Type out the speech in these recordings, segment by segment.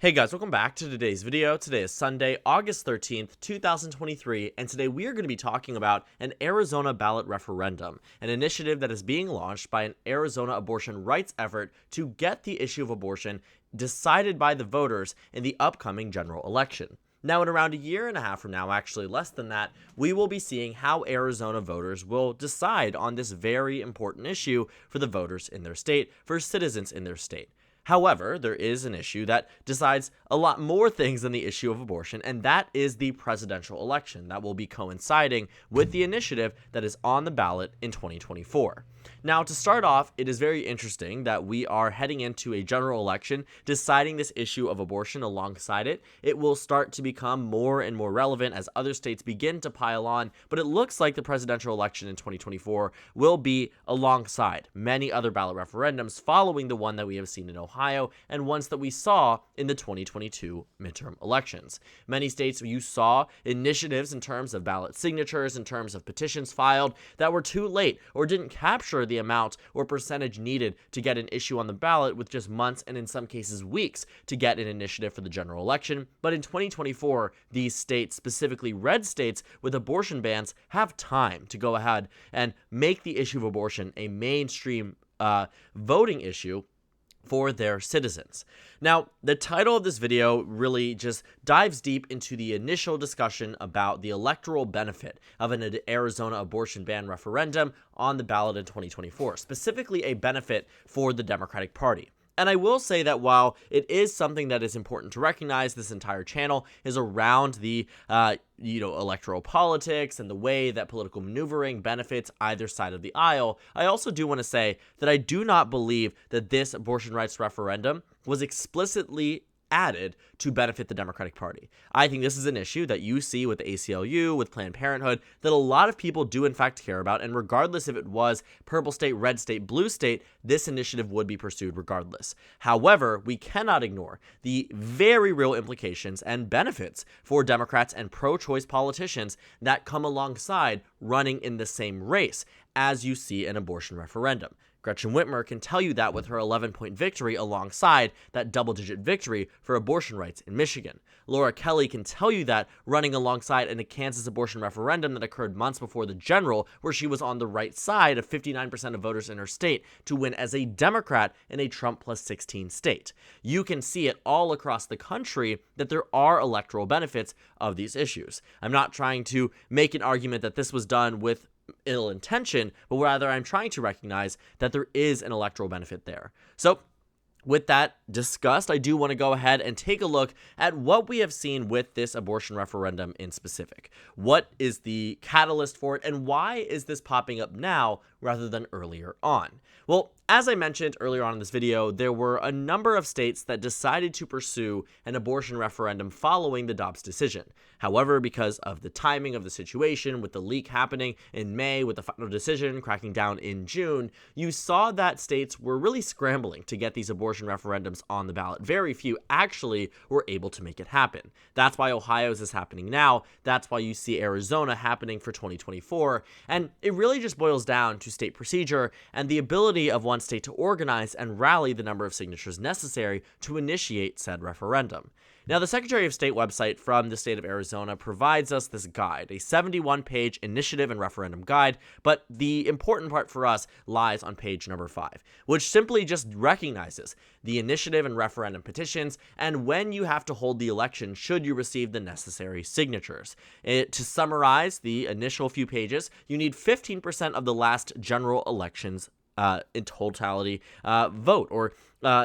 Hey guys, welcome back to today's video. Today is Sunday, August 13th, 2023, and today we are going to be talking about an Arizona ballot referendum, an initiative that is being launched by an Arizona abortion rights effort to get the issue of abortion decided by the voters in the upcoming general election. Now, in around a year and a half from now, actually less than that, we will be seeing how Arizona voters will decide on this very important issue for the voters in their state, for citizens in their state. However, there is an issue that decides a lot more things than the issue of abortion, and that is the presidential election that will be coinciding with the initiative that is on the ballot in 2024. Now, to start off, it is very interesting that we are heading into a general election deciding this issue of abortion alongside it. It will start to become more and more relevant as other states begin to pile on, but it looks like the presidential election in 2024 will be alongside many other ballot referendums following the one that we have seen in Ohio and ones that we saw in the 2022 midterm elections. Many states you saw initiatives in terms of ballot signatures, in terms of petitions filed that were too late or didn't capture the amount or percentage needed to get an issue on the ballot, with just months and in some cases weeks to get an initiative for the general election. But in 2024, these states, specifically red states with abortion bans, have time to go ahead and make the issue of abortion a mainstream voting issue for their citizens. Now, the title of this video really just dives deep into the initial discussion about the electoral benefit of an Arizona abortion ban referendum on the ballot in 2024, specifically a benefit for the Democratic Party. And I will say that while it is something that is important to recognize, this entire channel is around the electoral politics and the way that political maneuvering benefits either side of the aisle. I also do want to say that I do not believe that this abortion rights referendum was explicitly added to benefit the Democratic Party. I think this is an issue that you see with the ACLU, with Planned Parenthood, that a lot of people do in fact care about, and regardless if it was purple state, red state, blue state, this initiative would be pursued regardless. However, we cannot ignore the very real implications and benefits for Democrats and pro-choice politicians that come alongside running in the same race as you see an abortion referendum. Gretchen Whitmer can tell you that with her 11-point victory alongside that double-digit victory for abortion rights in Michigan. Laura Kelly can tell you that running alongside in a Kansas abortion referendum that occurred months before the general, where she was on the right side of 59% of voters in her state to win as a Democrat in a Trump plus 16 state. You can see it all across the country that there are electoral benefits of these issues. I'm not trying to make an argument that this was done with ill intention, but rather I'm trying to recognize that there is an electoral benefit there. So with that discussed, I do want to go ahead and take a look at what we have seen with this abortion referendum in specific. What is the catalyst for it, and why is this popping up now rather than earlier on? Well, as I mentioned earlier on in this video, there were a number of states that decided to pursue an abortion referendum following the Dobbs decision. However, because of the timing of the situation, with the leak happening in May, with the final decision cracking down in June, you saw that states were really scrambling to get these abortion referendums on the ballot. Very few actually were able to make it happen. That's why Ohio's is happening now. That's why you see Arizona happening for 2024. And it really just boils down to state procedure and the ability of one state to organize and rally the number of signatures necessary to initiate said referendum. Now, the Secretary of State website from the state of Arizona provides us this guide, a 71-page initiative and referendum guide, but the important part for us lies on page number 5, which simply just recognizes the initiative and referendum petitions and when you have to hold the election should you receive the necessary signatures. To summarize the initial few pages, you need 15% of the last general elections in totality vote or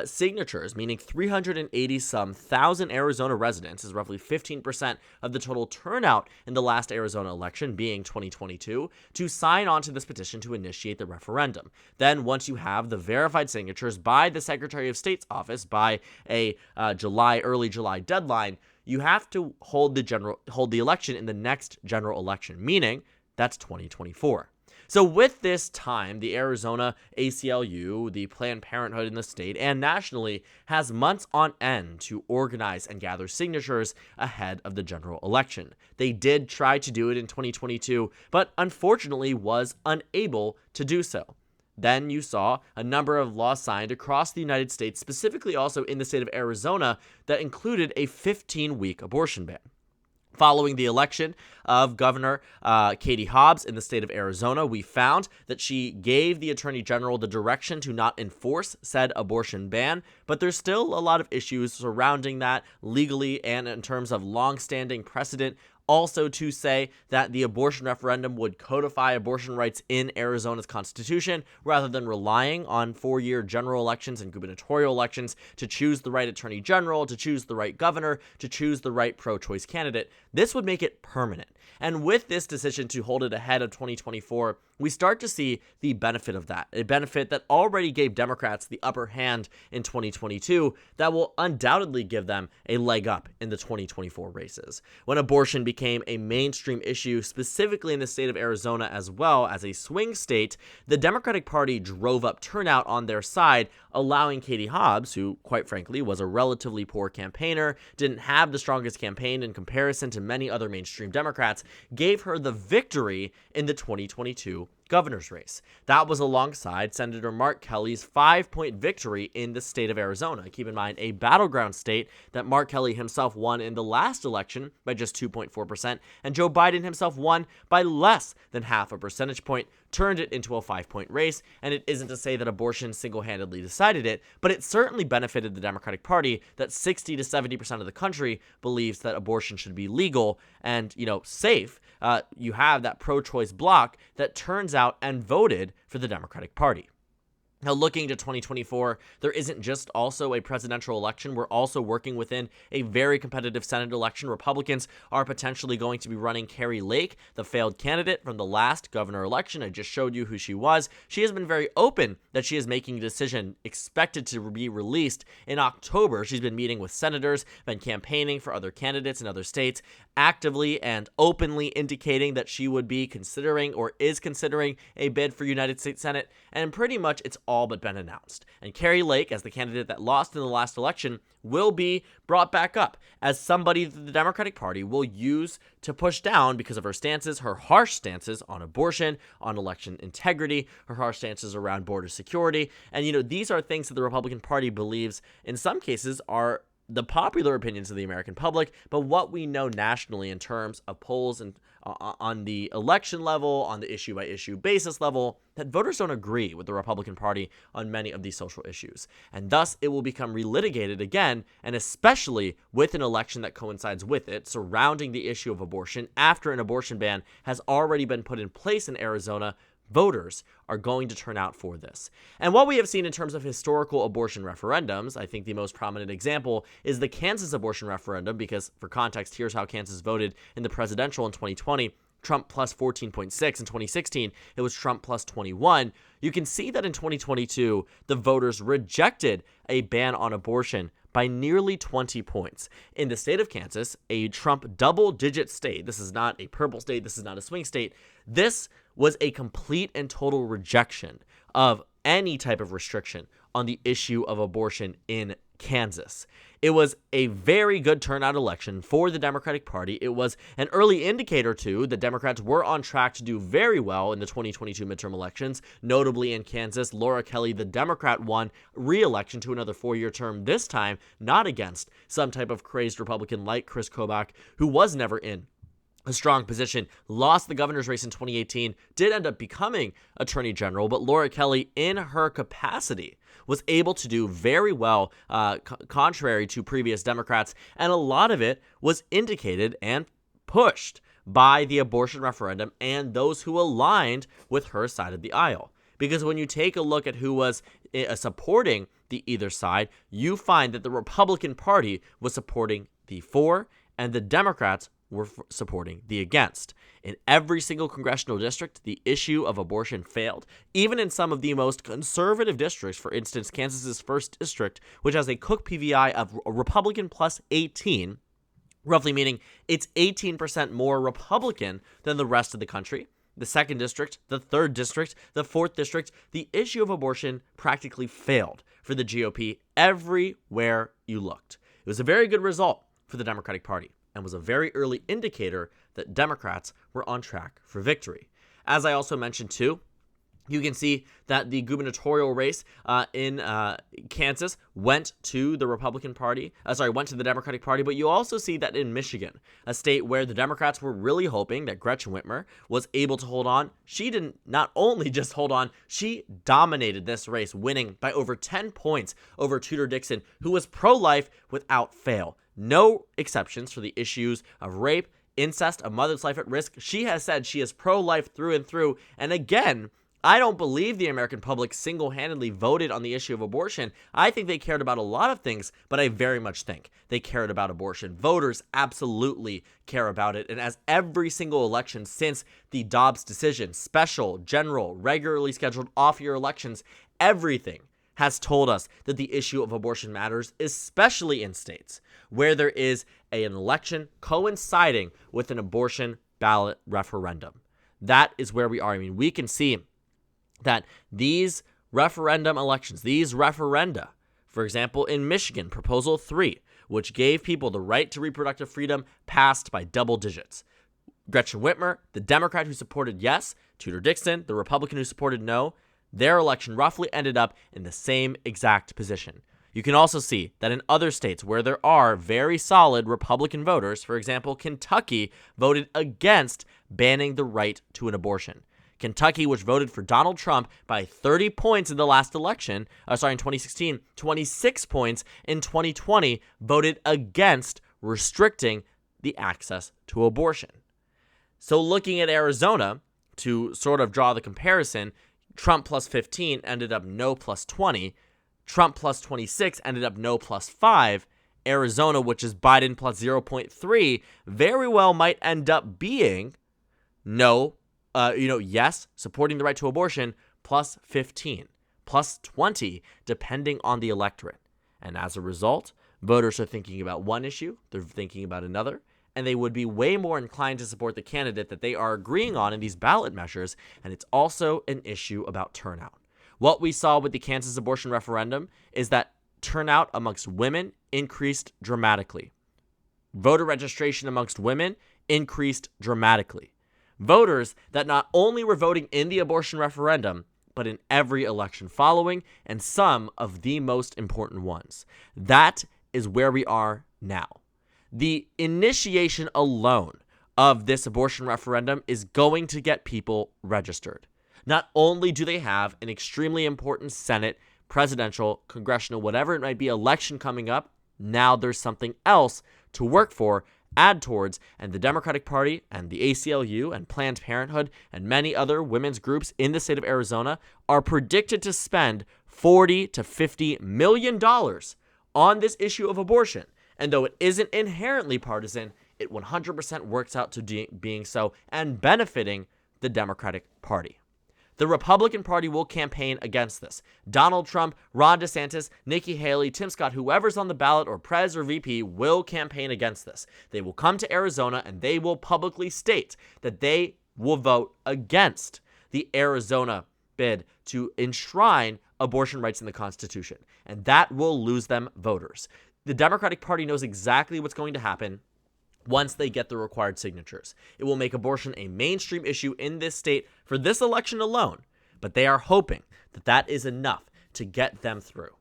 signatures, meaning 380-some thousand Arizona residents is roughly 15% of the total turnout in the last Arizona election, being 2022, to sign on to this petition to initiate the referendum. Then, once you have the verified signatures by the Secretary of State's office by a early July deadline, you have to hold the election in the next general election, meaning that's 2024. So with this time, the Arizona ACLU, the Planned Parenthood in the state, and nationally has months on end to organize and gather signatures ahead of the general election. They did try to do it in 2022, but unfortunately was unable to do so. then you saw a number of laws signed across the United States, specifically also in the state of Arizona, that included a 15-week abortion ban. Following the election of Governor Katie Hobbs in the state of Arizona, we found that she gave the Attorney General the direction to not enforce said abortion ban, but there's still a lot of issues surrounding that legally and in terms of long-standing precedent. Also to say that the abortion referendum would codify abortion rights in Arizona's constitution rather than relying on 4-year general elections and gubernatorial elections to choose the right attorney general, to choose the right governor, to choose the right pro-choice candidate. This would make it permanent. And with this decision to hold it ahead of 2024, we start to see the benefit of that, a benefit that already gave Democrats the upper hand in 2022 that will undoubtedly give them a leg up in the 2024 races. When abortion became a mainstream issue, specifically in the state of Arizona as well as a swing state, the Democratic Party drove up turnout on their side, allowing Katie Hobbs, who quite frankly was a relatively poor campaigner, didn't have the strongest campaign in comparison to many other mainstream Democrats, gave her the victory in the 2022 governor's race. That was alongside Senator Mark Kelly's 5-point victory in the state of Arizona. Keep in mind, a battleground state that Mark Kelly himself won in the last election by just 2.4%, and Joe Biden himself won by less than half a percentage point, turned it into a 5-point race. And it isn't to say that abortion single-handedly decided it, but it certainly benefited the Democratic Party that 60 to 70% of the country believes that abortion should be legal and, safe. You have that pro-choice bloc that turns out and voted for the Democratic Party. Now, looking to 2024, there isn't just also a presidential election. We're also working within a very competitive Senate election. Republicans are potentially going to be running Kari Lake, the failed candidate from the last governor election. I just showed you who she was. She has been very open that she is making a decision expected to be released in October. She's been meeting with senators, been campaigning for other candidates in other states, actively and openly indicating that she would be considering or is considering a bid for United States Senate, and pretty much it's all but been announced. And Kari Lake, as the candidate that lost in the last election, will be brought back up as somebody that the Democratic Party will use to push down because of her stances, her harsh stances on abortion, on election integrity, her harsh stances around border security. And, these are things that the Republican Party believes in some cases are the popular opinions of the American public, but what we know nationally in terms of polls and on the election level, on the issue-by-issue basis level, that voters don't agree with the Republican Party on many of these social issues. And thus, it will become relitigated again, and especially with an election that coincides with it, surrounding the issue of abortion after an abortion ban has already been put in place in Arizona. Voters are going to turn out for this. And what we have seen in terms of historical abortion referendums, I think the most prominent example is the Kansas abortion referendum, because for context, here's how Kansas voted in the presidential in 2020. Trump plus 14.6. In 2016, it was Trump plus 21. You can see that in 2022, the voters rejected a ban on abortion by nearly 20 points. In the state of Kansas, a Trump double-digit state, this is not a purple state, this is not a swing state, this was a complete and total rejection of any type of restriction on the issue of abortion in Kansas. It was a very good turnout election for the Democratic Party. It was an early indicator, too, that Democrats were on track to do very well in the 2022 midterm elections. Notably in Kansas, Laura Kelly, the Democrat, won re-election to another 4-year term, this time not against some type of crazed Republican like Chris Kobach, who was never in a strong position, lost the governor's race in 2018, did end up becoming attorney general, but Laura Kelly, in her capacity, was able to do very well, contrary to previous Democrats, and a lot of it was indicated and pushed by the abortion referendum and those who aligned with her side of the aisle. Because when you take a look at who was supporting the either side, you find that the Republican Party was supporting the for, and the Democrats were supporting the against. In every single congressional district, the issue of abortion failed. Even in some of the most conservative districts, for instance, Kansas's 1st district, which has a Cook PVI of Republican plus 18, roughly meaning it's 18% more Republican than the rest of the country. The 2nd district, the 3rd district, the 4th district, the issue of abortion practically failed for the GOP everywhere you looked. It was a very good result for the Democratic Party, and was a very early indicator that Democrats were on track for victory. As I also mentioned too, You can see that the gubernatorial race in Kansas went to the went to the Democratic Party, but you also see that in Michigan, a state where the Democrats were really hoping that Gretchen Whitmer was able to hold on. She didn't not only just hold on, she dominated this race, winning by over 10 points over Tudor Dixon, who was pro-life without fail. No exceptions for the issues of rape, incest, a mother's life at risk. She has said she is pro-life through and through, and again, I don't believe the American public single-handedly voted on the issue of abortion. I think they cared about a lot of things, but I very much think they cared about abortion. Voters absolutely care about it, and as every single election since the Dobbs decision, special, general, regularly scheduled off-year elections, everything has told us that the issue of abortion matters, especially in states where there is an election coinciding with an abortion ballot referendum. That is where we are. I mean, we can see that these referendum elections, these referenda, for example, in Michigan, Proposal 3, which gave people the right to reproductive freedom, passed by double digits. Gretchen Whitmer, the Democrat who supported yes, Tudor Dixon, the Republican who supported no, their election roughly ended up in the same exact position. You can also see that in other states where there are very solid Republican voters, for example, Kentucky voted against banning the right to an abortion. Kentucky, which voted for Donald Trump by 30 points in the last election, in 2016, 26 points in 2020, voted against restricting the access to abortion. So looking at Arizona, to sort of draw the comparison, Trump plus 15 ended up no plus 20. Trump plus 26 ended up no plus 5. Arizona, which is Biden plus 0.3, very well might end up being no yes, supporting the right to abortion, plus 15, plus 20, depending on the electorate. And as a result, voters are thinking about one issue, they're thinking about another, and they would be way more inclined to support the candidate that they are agreeing on in these ballot measures, and it's also an issue about turnout. What we saw with the Kansas abortion referendum is that turnout amongst women increased dramatically. Voter registration amongst women increased dramatically. Voters that not only were voting in the abortion referendum, but in every election following, and some of the most important ones. That is where we are now. The initiation alone of this abortion referendum is going to get people registered. Not only do they have an extremely important Senate, presidential, congressional, whatever it might be, election coming up, now there's something else to work for, add towards, and the Democratic Party and the ACLU and Planned Parenthood and many other women's groups in the state of Arizona are predicted to spend $40 to $50 million on this issue of abortion. And though it isn't inherently partisan, it 100% works out to being so and benefiting the Democratic Party. The Republican Party will campaign against this. Donald Trump, Ron DeSantis, Nikki Haley, Tim Scott, whoever's on the ballot or Prez or VP will campaign against this. They will come to Arizona and they will publicly state that they will vote against the Arizona bid to enshrine abortion rights in the Constitution. And that will lose them voters. The Democratic Party knows exactly what's going to happen once they get the required signatures. It will make abortion a mainstream issue in this state for this election alone, but they are hoping that that is enough to get them through.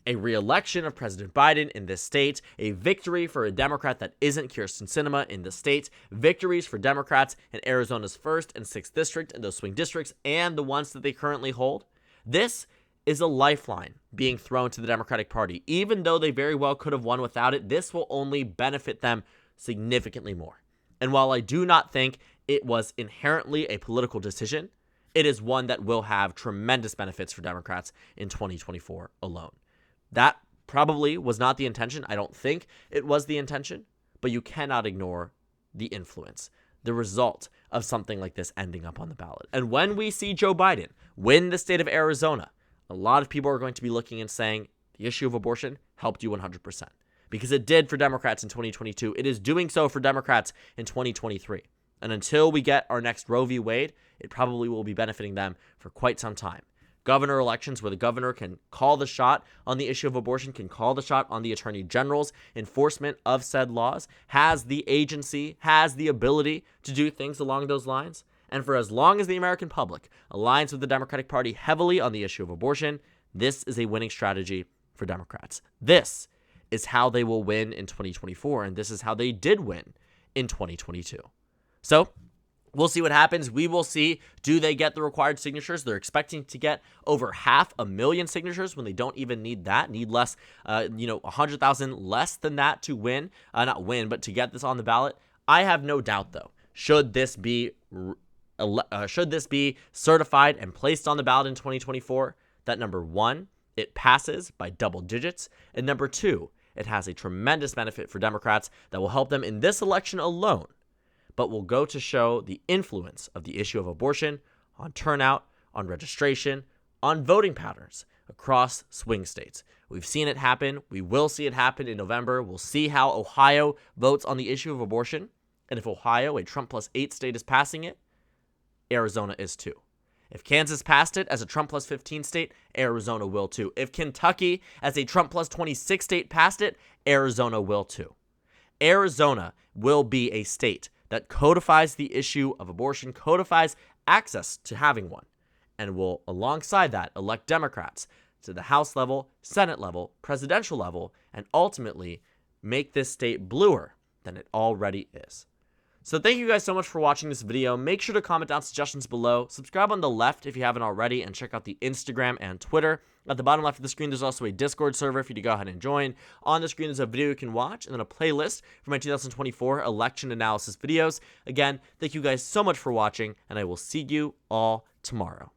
A re-election of President Biden in this state, a victory for a Democrat that isn't Kyrsten Sinema in the state, victories for Democrats in Arizona's 1st and 6th district and those swing districts and the ones that they currently hold. This is a lifeline being thrown to the Democratic Party. Even though they very well could have won without it, this will only benefit them significantly more. And while I do not think it was inherently a political decision, it is one that will have tremendous benefits for Democrats in 2024 alone. That probably was not the intention. I don't think it was the intention, but you cannot ignore the influence, the result of something like this ending up on the ballot. And when we see Joe Biden win the state of Arizona, a lot of people are going to be looking and saying the issue of abortion helped you 100%. Because it did for Democrats in 2022. It is doing so for Democrats in 2023. And until we get our next Roe v. Wade, it probably will be benefiting them for quite some time. Governor elections where the governor can call the shot on the issue of abortion, can call the shot on the attorney general's enforcement of said laws, has the agency, has the ability to do things along those lines. And for as long as the American public aligns with the Democratic Party heavily on the issue of abortion, this is a winning strategy for Democrats. This is how they will win in 2024, and this is how they did win in 2022. So we'll see what happens. We will see, do they get the required signatures? They're expecting to get over 500,000 signatures when they don't even need that, need less, 100,000 less than that to win, not win, but to get this on the ballot. I have no doubt, though, should this be certified and placed on the ballot in 2024, that number one, it passes by double digits, and number two, it has a tremendous benefit for Democrats that will help them in this election alone, but will go to show the influence of the issue of abortion on turnout, on registration, on voting patterns across swing states. We've seen it happen. We will see it happen in November. We'll see how Ohio votes on the issue of abortion. And if Ohio, a Trump plus 8 state, is passing it, Arizona is too. If Kansas passed it as a Trump plus 15 state, Arizona will too. If Kentucky, as a Trump plus 26 state, passed it, Arizona will too. Arizona will be a state that codifies the issue of abortion, codifies access to having one, and will, alongside that, elect Democrats to the House level, Senate level, presidential level, and ultimately make this state bluer than it already is. So thank you guys so much for watching this video. Make sure to comment down suggestions below. Subscribe on the left if you haven't already, and check out the Instagram and Twitter. At the bottom left of the screen, there's also a Discord server for you to go ahead and join. On the screen, there's a video you can watch, and then a playlist for my 2024 election analysis videos. Again, thank you guys so much for watching, and I will see you all tomorrow.